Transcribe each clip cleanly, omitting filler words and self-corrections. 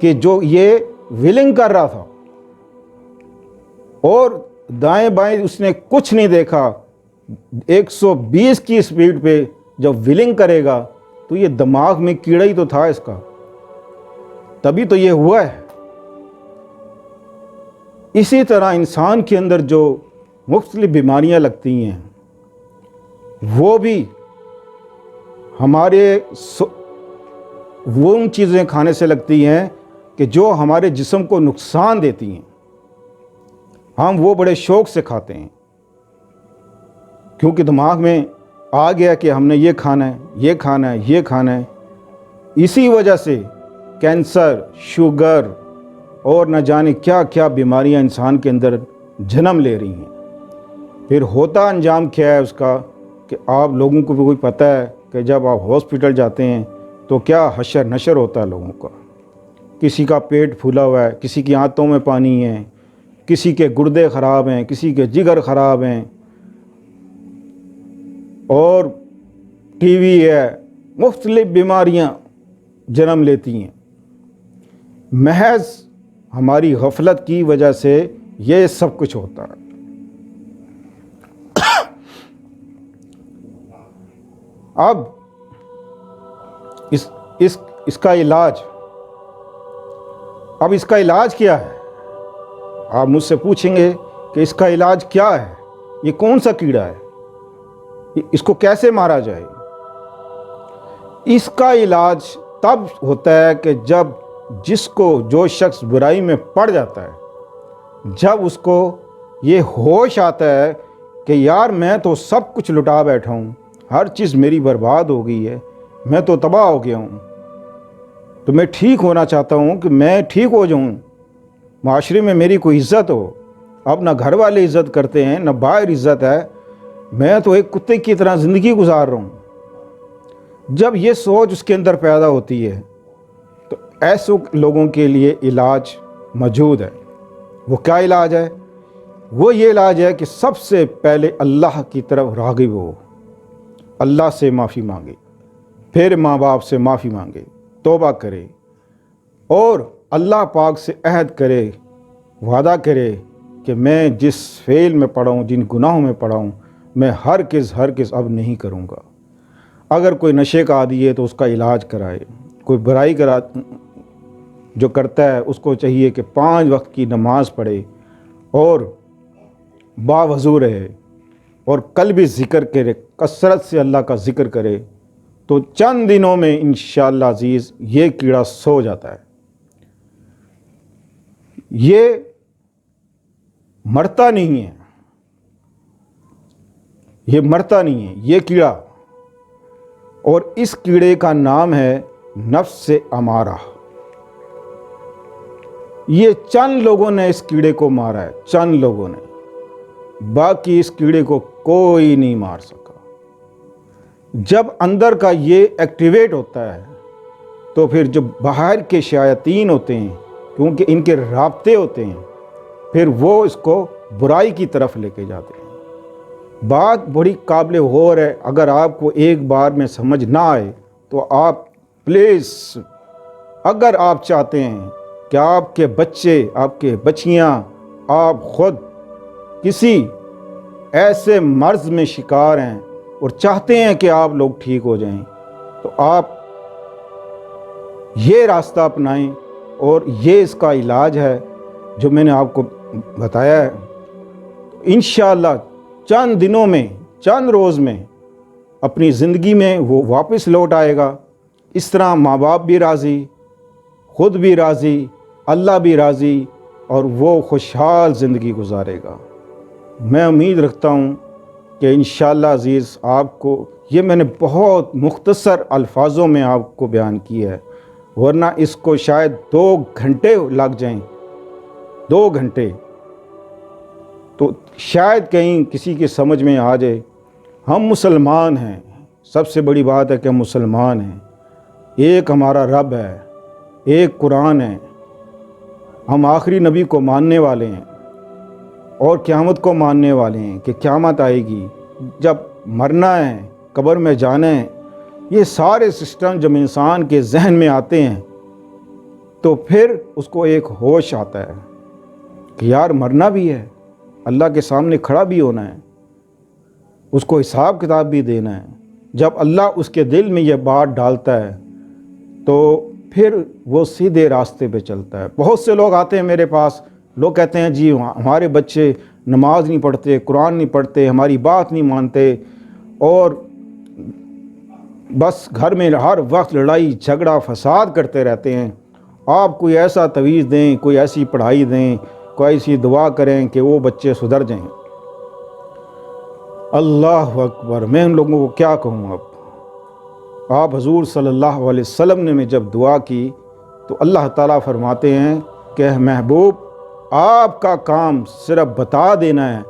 کہ جو یہ ولنگ کر رہا تھا اور دائیں بائیں اس نے کچھ نہیں دیکھا، 120 کی سپیڈ پہ جب ولنگ کرے گا تو یہ دماغ میں کیڑا ہی تو تھا اس کا، تبھی تو یہ ہوا ہے۔ اسی طرح انسان کے اندر جو مختلف بیماریاں لگتی ہیں وہ بھی ہمارے وہ ان چیزیں کھانے سے لگتی ہیں کہ جو ہمارے جسم کو نقصان دیتی ہیں، ہم وہ بڑے شوق سے کھاتے ہیں کیونکہ دماغ میں آ گیا کہ ہم نے یہ کھانا ہے، یہ کھانا ہے، یہ کھانا ہے۔ اسی وجہ سے کینسر، شوگر اور نہ جانے کیا کیا بیماریاں انسان کے اندر جنم لے رہی ہیں۔ پھر ہوتا انجام کیا ہے اس کا کہ آپ لوگوں کو بھی کوئی پتہ ہے کہ جب آپ ہاسپٹل جاتے ہیں تو کیا حشر نشر ہوتا ہے لوگوں کا، کسی کا پیٹ پھولا ہوا ہے، کسی کی آنتوں میں پانی ہے، کسی کے گردے خراب ہیں، کسی کے جگر خراب ہیں، اور ٹی وی ہے، مختلف بیماریاں جنم لیتی ہیں۔ محض ہماری غفلت کی وجہ سے یہ سب کچھ ہوتا ہے۔ اب اس کا علاج، اب اس کا علاج کیا ہے؟ آپ مجھ سے پوچھیں گے کہ اس کا علاج کیا ہے، یہ کون سا کیڑا ہے، اس کو کیسے مارا جائے؟ اس کا علاج تب ہوتا ہے کہ جب جو شخص برائی میں پڑ جاتا ہے، جب اس کو یہ ہوش آتا ہے کہ یار میں تو سب کچھ لٹا بیٹھا ہوں، ہر چیز میری برباد ہو گئی ہے، میں تو تباہ ہو گیا ہوں، تو میں ٹھیک ہونا چاہتا ہوں کہ میں ٹھیک ہو جاؤں، معاشرے میں میری کوئی عزت ہو۔ اب نہ گھر والے عزت کرتے ہیں، نہ باہر عزت ہے، میں تو ایک کتے کی طرح زندگی گزار رہا ہوں۔ جب یہ سوچ اس کے اندر پیدا ہوتی ہے تو ایسے لوگوں کے لیے علاج موجود ہے۔ وہ کیا علاج ہے؟ وہ یہ علاج ہے کہ سب سے پہلے اللہ کی طرف راغب ہو، اللہ سے معافی مانگے، پھر ماں باپ سے معافی مانگے، توبہ کرے اور اللہ پاک سے عہد کرے، وعدہ کرے کہ میں جس فعل میں پڑا ہوں، جن گناہوں میں پڑا ہوں، میں ہرگز اب نہیں کروں گا۔ اگر کوئی نشے کا عادی ہے تو اس کا علاج کرائے، کوئی برائی جو کرتا ہے اس کو چاہیے کہ 5 وقت کی نماز پڑھے اور باوضو رہے اور قلبی ذکر کرے، کثرت سے اللہ کا ذکر کرے، تو چند دنوں میں انشاءاللہ عزیز یہ کیڑا سو جاتا ہے۔ یہ مرتا نہیں ہے، یہ مرتا نہیں ہے یہ کیڑا، اور اس کیڑے کا نام ہے نفس امارہ۔ یہ چند لوگوں نے اس کیڑے کو مارا ہے، چند لوگوں نے، باقی اس کیڑے کو کوئی نہیں مار سکا۔ جب اندر کا یہ ایکٹیویٹ ہوتا ہے تو پھر جو باہر کے شیاطین ہوتے ہیں، کیونکہ ان کے رابطے ہوتے ہیں، پھر وہ اس کو برائی کی طرف لے کے جاتے ہیں۔ بات بڑی قابل غور ہے، اگر آپ کو ایک بار میں سمجھ نہ آئے تو آپ پلیز، اگر آپ چاہتے ہیں کہ آپ کے بچے، آپ کے بچیاں، آپ خود کسی ایسے مرض میں شکار ہیں اور چاہتے ہیں کہ آپ لوگ ٹھیک ہو جائیں، تو آپ یہ راستہ اپنائیں، اور یہ اس کا علاج ہے جو میں نے آپ کو بتایا ہے۔ انشاءاللہ چند دنوں میں، چند روز میں اپنی زندگی میں وہ واپس لوٹ آئے گا۔ اس طرح ماں باپ بھی راضی، خود بھی راضی، اللہ بھی راضی، اور وہ خوشحال زندگی گزارے گا۔ میں امید رکھتا ہوں کہ انشاءاللہ عزیز آپ کو یہ میں نے بہت مختصر الفاظوں میں آپ کو بیان کیا ہے، ورنہ اس کو شاید 2 گھنٹے لگ جائیں، 2 گھنٹے، تو شاید کہیں کسی کی سمجھ میں آ جائے۔ ہم مسلمان ہیں، سب سے بڑی بات ہے کہ ہم مسلمان ہیں، ایک ہمارا رب ہے، ایک قرآن ہے، ہم آخری نبی کو ماننے والے ہیں اور قیامت کو ماننے والے ہیں کہ قیامت آئے گی، جب مرنا ہے، قبر میں جانا ہے۔ یہ سارے سسٹم جب انسان کے ذہن میں آتے ہیں تو پھر اس کو ایک ہوش آتا ہے کہ یار مرنا بھی ہے، اللہ کے سامنے کھڑا بھی ہونا ہے، اس کو حساب کتاب بھی دینا ہے۔ جب اللہ اس کے دل میں یہ بات ڈالتا ہے تو پھر وہ سیدھے راستے پہ چلتا ہے۔ بہت سے لوگ آتے ہیں میرے پاس، لوگ کہتے ہیں جی ہمارے بچے نماز نہیں پڑھتے، قرآن نہیں پڑھتے، ہماری بات نہیں مانتے، اور بس گھر میں ہر وقت لڑائی جھگڑا فساد کرتے رہتے ہیں، آپ کوئی ایسا تویز دیں، کوئی ایسی پڑھائی دیں، کوئی ایسی دعا کریں کہ وہ بچے سدھر جائیں۔ اللہ اکبر، میں ان لوگوں کو کیا کہوں اب؟ آپ حضور صلی اللہ علیہ وسلم نے جب دعا کی تو اللہ تعالیٰ فرماتے ہیں کہ محبوب آپ کا کام صرف بتا دینا ہے،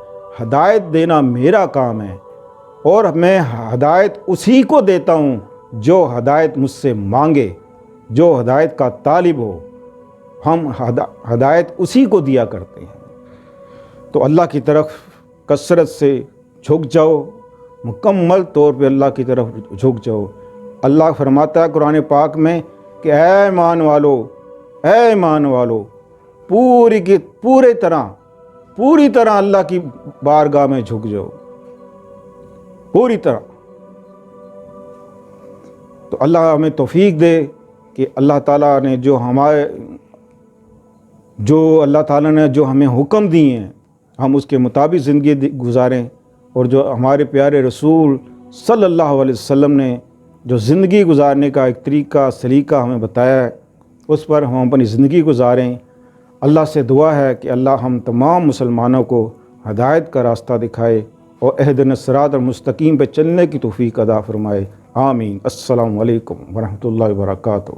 ہدایت دینا میرا کام ہے، اور میں ہدایت اسی کو دیتا ہوں جو ہدایت مجھ سے مانگے، جو ہدایت کا طالب ہو، ہم ہدایت اسی کو دیا کرتے ہیں۔ تو اللہ کی طرف کثرت سے جھک جاؤ، مکمل طور پہ اللہ کی طرف جھک جاؤ۔ اللہ فرماتا ہے قرآن پاک میں کہ اے ایمان والو، اے ایمان والو، پوری طرح اللہ کی بارگاہ میں جھک جاؤ، پوری طرح۔ تو اللہ ہمیں توفیق دے کہ اللہ تعالیٰ نے جو اللہ تعالیٰ نے جو ہمیں حکم دیے ہیں ہم اس کے مطابق زندگی گزاریں، اور جو ہمارے پیارے رسول صلی اللہ علیہ وسلم نے جو زندگی گزارنے کا ایک طریقہ سلیقہ ہمیں بتایا ہے اس پر ہم اپنی زندگی گزاریں۔ اللہ سے دعا ہے کہ اللہ ہم تمام مسلمانوں کو ہدایت کا راستہ دکھائے اور اہدنا الصراط المستقیم پہ چلنے کی توفیق عطا فرمائے، آمین۔ السلام علیکم ورحمۃ اللہ وبرکاتہ۔